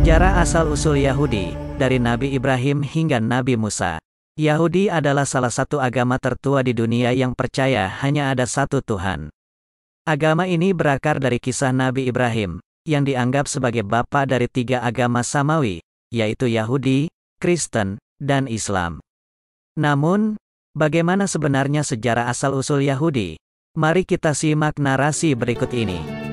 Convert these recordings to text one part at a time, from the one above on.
Sejarah asal-usul Yahudi, dari Nabi Ibrahim hingga Nabi Musa. Yahudi adalah salah satu agama tertua di dunia yang percaya hanya ada satu Tuhan. Agama ini berakar dari kisah Nabi Ibrahim, yang dianggap sebagai bapa dari tiga agama samawi, yaitu Yahudi, Kristen, dan Islam. Namun, bagaimana sebenarnya sejarah asal-usul Yahudi? Mari kita simak narasi berikut ini.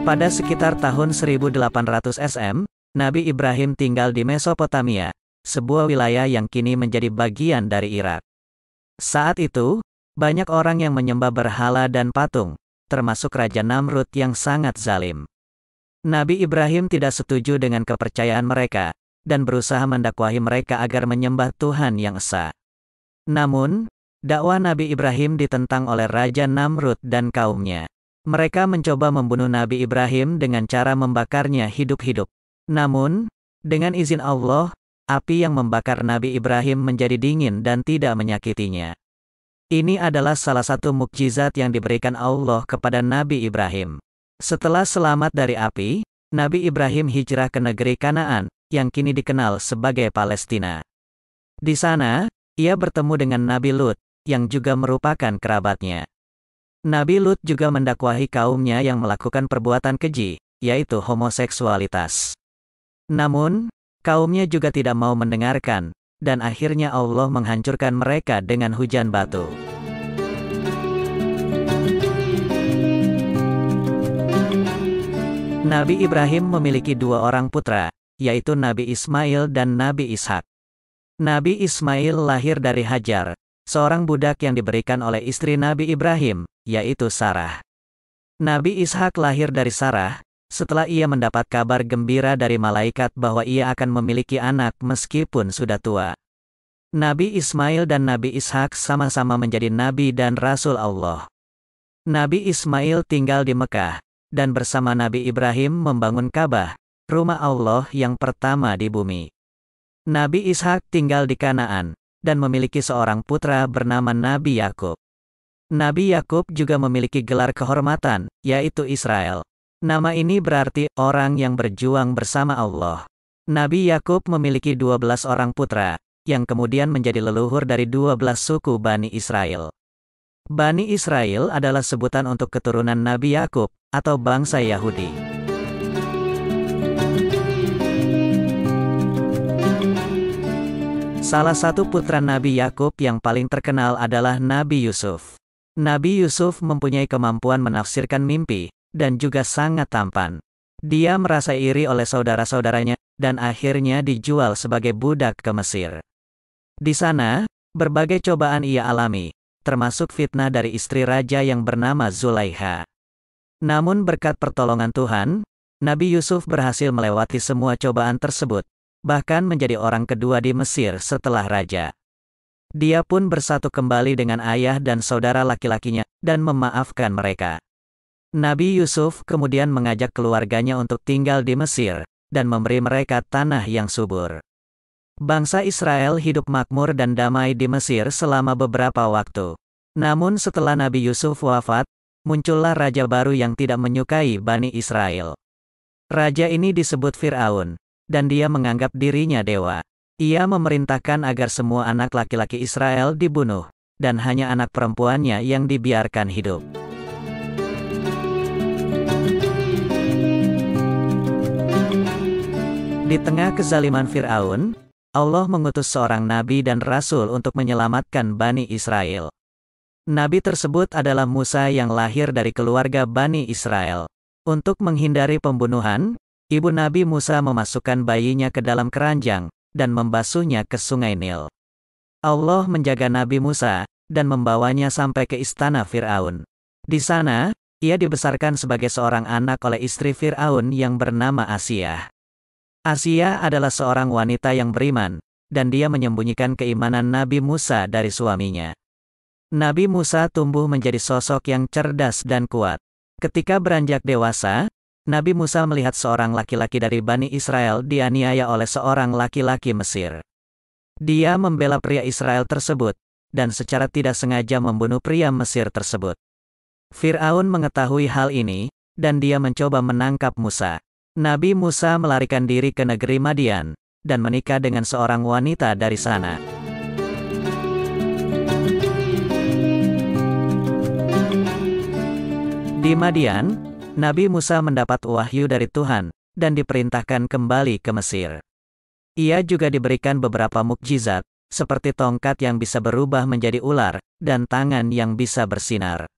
Pada sekitar tahun 1800 SM, Nabi Ibrahim tinggal di Mesopotamia, sebuah wilayah yang kini menjadi bagian dari Irak. Saat itu, banyak orang yang menyembah berhala dan patung, termasuk Raja Namrud yang sangat zalim. Nabi Ibrahim tidak setuju dengan kepercayaan mereka, dan berusaha mendakwahi mereka agar menyembah Tuhan yang esa. Namun, dakwah Nabi Ibrahim ditentang oleh Raja Namrud dan kaumnya. Mereka mencoba membunuh Nabi Ibrahim dengan cara membakarnya hidup-hidup. Namun, dengan izin Allah, api yang membakar Nabi Ibrahim menjadi dingin dan tidak menyakitinya. Ini adalah salah satu mukjizat yang diberikan Allah kepada Nabi Ibrahim. Setelah selamat dari api, Nabi Ibrahim hijrah ke negeri Kanaan, yang kini dikenal sebagai Palestina. Di sana, ia bertemu dengan Nabi Lut, yang juga merupakan kerabatnya. Nabi Lut juga mendakwahi kaumnya yang melakukan perbuatan keji, yaitu homoseksualitas. Namun, kaumnya juga tidak mau mendengarkan, dan akhirnya Allah menghancurkan mereka dengan hujan batu. Nabi Ibrahim memiliki dua orang putra, yaitu Nabi Ismail dan Nabi Ishak. Nabi Ismail lahir dari Hajar, seorang budak yang diberikan oleh istri Nabi Ibrahim, yaitu Sarah. Nabi Ishak lahir dari Sarah, setelah ia mendapat kabar gembira dari malaikat bahwa ia akan memiliki anak meskipun sudah tua. Nabi Ismail dan Nabi Ishak sama-sama menjadi nabi dan rasul Allah. Nabi Ismail tinggal di Mekah, dan bersama Nabi Ibrahim membangun Ka'bah, rumah Allah yang pertama di bumi. Nabi Ishak tinggal di Kanaan, dan memiliki seorang putra bernama Nabi Yakub. Nabi Yakub juga memiliki gelar kehormatan, yaitu Israel. Nama ini berarti orang yang berjuang bersama Allah. Nabi Yakub memiliki 12 orang putra, yang kemudian menjadi leluhur dari 12 suku Bani Israel. Bani Israel adalah sebutan untuk keturunan Nabi Yakub, atau bangsa Yahudi. Salah satu putra Nabi Yakub yang paling terkenal adalah Nabi Yusuf. Nabi Yusuf mempunyai kemampuan menafsirkan mimpi, dan juga sangat tampan. Dia merasa iri oleh saudara-saudaranya, dan akhirnya dijual sebagai budak ke Mesir. Di sana, berbagai cobaan ia alami, termasuk fitnah dari istri raja yang bernama Zulaiha. Namun berkat pertolongan Tuhan, Nabi Yusuf berhasil melewati semua cobaan tersebut, bahkan menjadi orang kedua di Mesir setelah raja. Dia pun bersatu kembali dengan ayah dan saudara laki-lakinya, dan memaafkan mereka. Nabi Yusuf kemudian mengajak keluarganya untuk tinggal di Mesir, dan memberi mereka tanah yang subur. Bangsa Israel hidup makmur dan damai di Mesir selama beberapa waktu. Namun setelah Nabi Yusuf wafat, muncullah raja baru yang tidak menyukai Bani Israel. Raja ini disebut Fir'aun, dan dia menganggap dirinya dewa. Ia memerintahkan agar semua anak laki-laki Israel dibunuh, dan hanya anak perempuannya yang dibiarkan hidup. Di tengah kezaliman Fir'aun, Allah mengutus seorang nabi dan rasul untuk menyelamatkan Bani Israel. Nabi tersebut adalah Musa yang lahir dari keluarga Bani Israel. Untuk menghindari pembunuhan, ibu Nabi Musa memasukkan bayinya ke dalam keranjang, dan membasuhnya ke sungai Nil. Allah menjaga Nabi Musa, dan membawanya sampai ke istana Fir'aun. Di sana, ia dibesarkan sebagai seorang anak oleh istri Fir'aun yang bernama Asiyah. Asiyah adalah seorang wanita yang beriman, dan dia menyembunyikan keimanan Nabi Musa dari suaminya. Nabi Musa tumbuh menjadi sosok yang cerdas dan kuat. Ketika beranjak dewasa, Nabi Musa melihat seorang laki-laki dari Bani Israel dianiaya oleh seorang laki-laki Mesir. Dia membela pria Israel tersebut, dan secara tidak sengaja membunuh pria Mesir tersebut. Fir'aun mengetahui hal ini, dan dia mencoba menangkap Musa. Nabi Musa melarikan diri ke negeri Madian, dan menikah dengan seorang wanita dari sana. Di Madian, Nabi Musa mendapat wahyu dari Tuhan, dan diperintahkan kembali ke Mesir. Ia juga diberikan beberapa mukjizat, seperti tongkat yang bisa berubah menjadi ular, dan tangan yang bisa bersinar.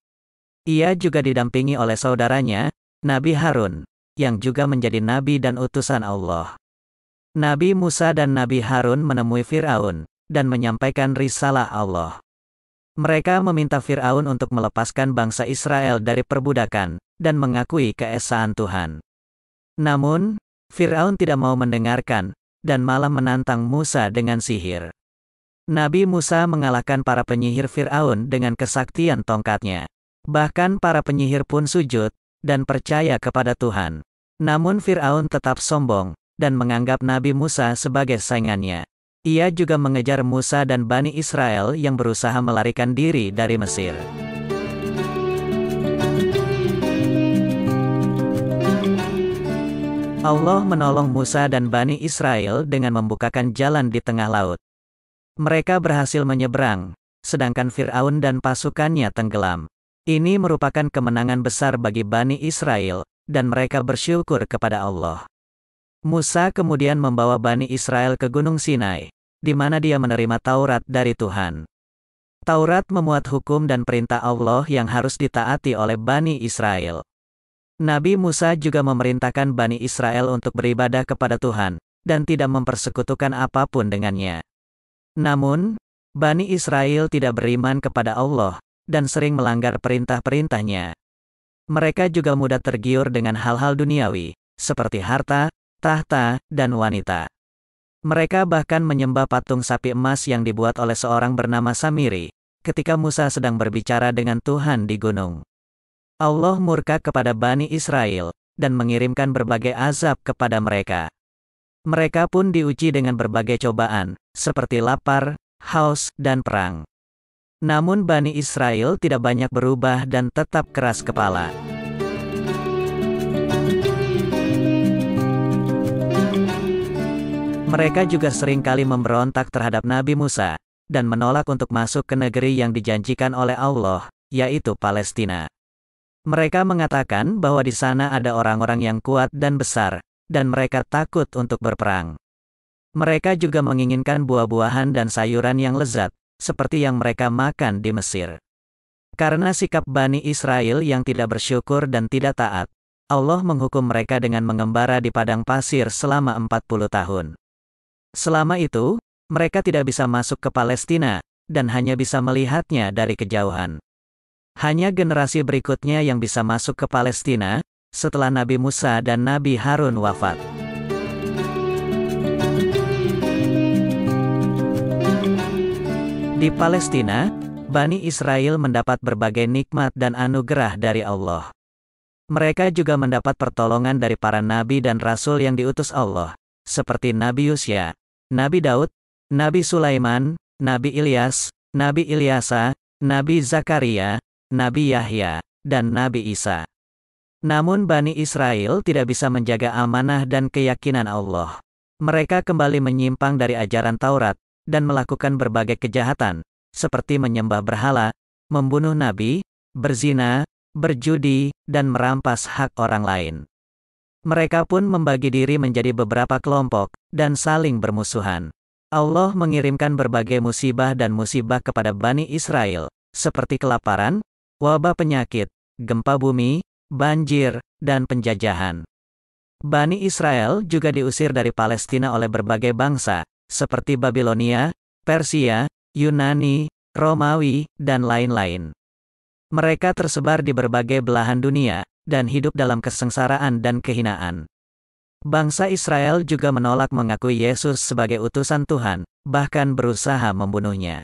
Ia juga didampingi oleh saudaranya, Nabi Harun, yang juga menjadi nabi dan utusan Allah. Nabi Musa dan Nabi Harun menemui Fir'aun, dan menyampaikan risalah Allah. Mereka meminta Fir'aun untuk melepaskan bangsa Israel dari perbudakan, dan mengakui keesaan Tuhan. Namun, Fir'aun tidak mau mendengarkan, dan malah menantang Musa dengan sihir. Nabi Musa mengalahkan para penyihir Fir'aun dengan kesaktian tongkatnya. Bahkan para penyihir pun sujud, dan percaya kepada Tuhan. Namun Fir'aun tetap sombong, dan menganggap Nabi Musa sebagai saingannya. Ia juga mengejar Musa dan Bani Israel yang berusaha melarikan diri dari Mesir. Allah menolong Musa dan Bani Israel dengan membukakan jalan di tengah laut. Mereka berhasil menyeberang, sedangkan Fir'aun dan pasukannya tenggelam. Ini merupakan kemenangan besar bagi Bani Israel, dan mereka bersyukur kepada Allah. Musa kemudian membawa Bani Israel ke Gunung Sinai, di mana dia menerima Taurat dari Tuhan. Taurat memuat hukum dan perintah Allah yang harus ditaati oleh Bani Israel. Nabi Musa juga memerintahkan Bani Israel untuk beribadah kepada Tuhan, dan tidak mempersekutukan apapun dengannya. Namun, Bani Israel tidak beriman kepada Allah, dan sering melanggar perintah-perintahnya. Mereka juga mudah tergiur dengan hal-hal duniawi, seperti harta, tahta, dan wanita. Mereka bahkan menyembah patung sapi emas yang dibuat oleh seorang bernama Samiri, ketika Musa sedang berbicara dengan Tuhan di gunung. Allah murka kepada Bani Israel, dan mengirimkan berbagai azab kepada mereka. Mereka pun diuji dengan berbagai cobaan, seperti lapar, haus, dan perang. Namun Bani Israel tidak banyak berubah dan tetap keras kepala. Mereka juga seringkali memberontak terhadap Nabi Musa, dan menolak untuk masuk ke negeri yang dijanjikan oleh Allah, yaitu Palestina. Mereka mengatakan bahwa di sana ada orang-orang yang kuat dan besar, dan mereka takut untuk berperang. Mereka juga menginginkan buah-buahan dan sayuran yang lezat, seperti yang mereka makan di Mesir. Karena sikap Bani Israel yang tidak bersyukur dan tidak taat, Allah menghukum mereka dengan mengembara di padang pasir selama 40 tahun. Selama itu, mereka tidak bisa masuk ke Palestina, dan hanya bisa melihatnya dari kejauhan. Hanya generasi berikutnya yang bisa masuk ke Palestina, setelah Nabi Musa dan Nabi Harun wafat. Di Palestina, Bani Israel mendapat berbagai nikmat dan anugerah dari Allah. Mereka juga mendapat pertolongan dari para nabi dan rasul yang diutus Allah, seperti Nabi Yusya, Nabi Daud, Nabi Sulaiman, Nabi Ilyas, Nabi Ilyasa, Nabi Zakaria, Nabi Yahya, dan Nabi Isa. Namun Bani Israel tidak bisa menjaga amanah dan keyakinan Allah. Mereka kembali menyimpang dari ajaran Taurat, dan melakukan berbagai kejahatan, seperti menyembah berhala, membunuh nabi, berzina, berjudi, dan merampas hak orang lain. Mereka pun membagi diri menjadi beberapa kelompok, dan saling bermusuhan. Allah mengirimkan berbagai musibah dan musibah kepada Bani Israel, seperti kelaparan, wabah penyakit, gempa bumi, banjir, dan penjajahan. Bani Israel juga diusir dari Palestina oleh berbagai bangsa, seperti Babilonia, Persia, Yunani, Romawi, dan lain-lain. Mereka tersebar di berbagai belahan dunia, dan hidup dalam kesengsaraan dan kehinaan. Bangsa Israel juga menolak mengakui Yesus sebagai utusan Tuhan, bahkan berusaha membunuhnya.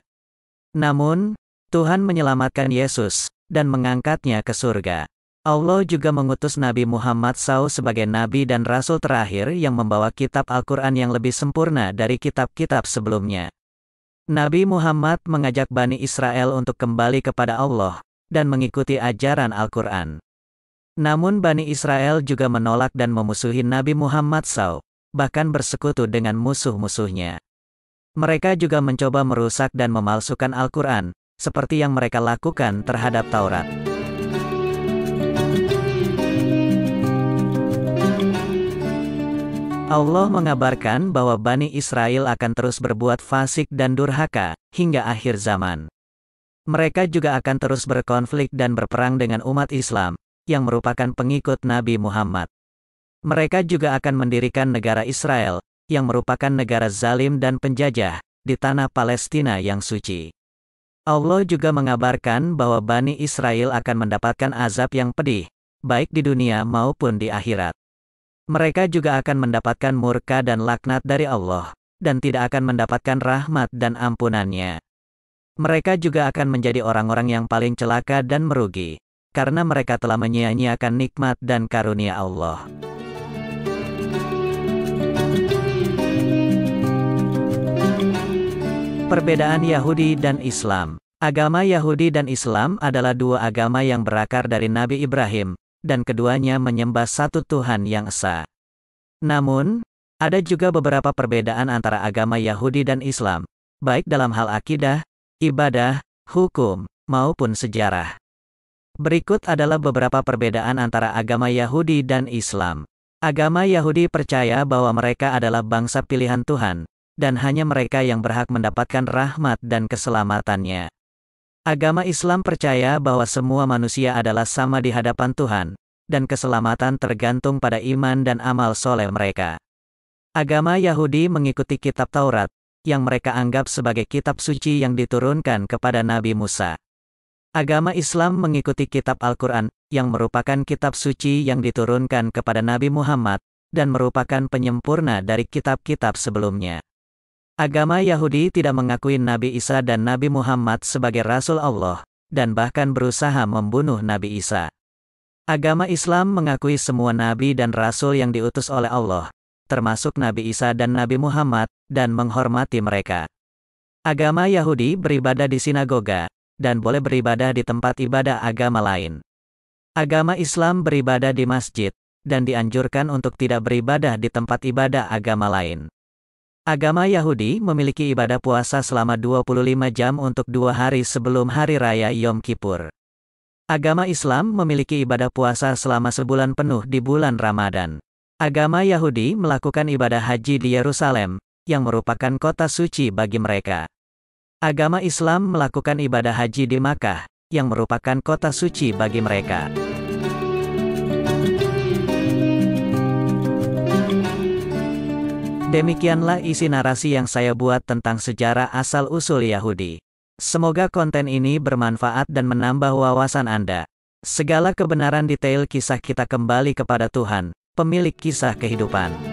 Namun, Tuhan menyelamatkan Yesus, dan mengangkatnya ke surga. Allah juga mengutus Nabi Muhammad SAW sebagai nabi dan rasul terakhir yang membawa kitab Al-Quran yang lebih sempurna dari kitab-kitab sebelumnya. Nabi Muhammad mengajak Bani Israel untuk kembali kepada Allah, dan mengikuti ajaran Al-Quran. Namun Bani Israel juga menolak dan memusuhi Nabi Muhammad SAW, bahkan bersekutu dengan musuh-musuhnya. Mereka juga mencoba merusak dan memalsukan Al-Quran, seperti yang mereka lakukan terhadap Taurat. Allah mengabarkan bahwa Bani Israel akan terus berbuat fasik dan durhaka, hingga akhir zaman. Mereka juga akan terus berkonflik dan berperang dengan umat Islam, yang merupakan pengikut Nabi Muhammad. Mereka juga akan mendirikan negara Israel, yang merupakan negara zalim dan penjajah, di tanah Palestina yang suci. Allah juga mengabarkan bahwa Bani Israel akan mendapatkan azab yang pedih, baik di dunia maupun di akhirat. Mereka juga akan mendapatkan murka dan laknat dari Allah, dan tidak akan mendapatkan rahmat dan ampunannya. Mereka juga akan menjadi orang-orang yang paling celaka dan merugi, karena mereka telah menyia-nyiakan nikmat dan karunia Allah. Perbedaan Yahudi dan Islam. Agama Yahudi dan Islam adalah dua agama yang berakar dari Nabi Ibrahim, dan keduanya menyembah satu Tuhan yang esa. Namun, ada juga beberapa perbedaan antara agama Yahudi dan Islam, baik dalam hal akidah, ibadah, hukum, maupun sejarah. Berikut adalah beberapa perbedaan antara agama Yahudi dan Islam. Agama Yahudi percaya bahwa mereka adalah bangsa pilihan Tuhan, dan hanya mereka yang berhak mendapatkan rahmat dan keselamatannya. Agama Islam percaya bahwa semua manusia adalah sama di hadapan Tuhan, dan keselamatan tergantung pada iman dan amal soleh mereka. Agama Yahudi mengikuti kitab Taurat, yang mereka anggap sebagai kitab suci yang diturunkan kepada Nabi Musa. Agama Islam mengikuti kitab Al-Quran, yang merupakan kitab suci yang diturunkan kepada Nabi Muhammad, dan merupakan penyempurna dari kitab-kitab sebelumnya. Agama Yahudi tidak mengakui Nabi Isa dan Nabi Muhammad sebagai Rasul Allah, dan bahkan berusaha membunuh Nabi Isa. Agama Islam mengakui semua Nabi dan Rasul yang diutus oleh Allah, termasuk Nabi Isa dan Nabi Muhammad, dan menghormati mereka. Agama Yahudi beribadah di sinagoga, dan boleh beribadah di tempat ibadah agama lain. Agama Islam beribadah di masjid, dan dianjurkan untuk tidak beribadah di tempat ibadah agama lain. Agama Yahudi memiliki ibadah puasa selama 25 jam untuk 2 hari sebelum Hari Raya Yom Kippur. Agama Islam memiliki ibadah puasa selama sebulan penuh di bulan Ramadan. Agama Yahudi melakukan ibadah haji di Yerusalem, yang merupakan kota suci bagi mereka. Agama Islam melakukan ibadah haji di Makkah, yang merupakan kota suci bagi mereka. Demikianlah isi narasi yang saya buat tentang sejarah asal-usul Yahudi. Semoga konten ini bermanfaat dan menambah wawasan Anda. Segala kebenaran detail kisah kita kembali kepada Tuhan, pemilik kisah kehidupan.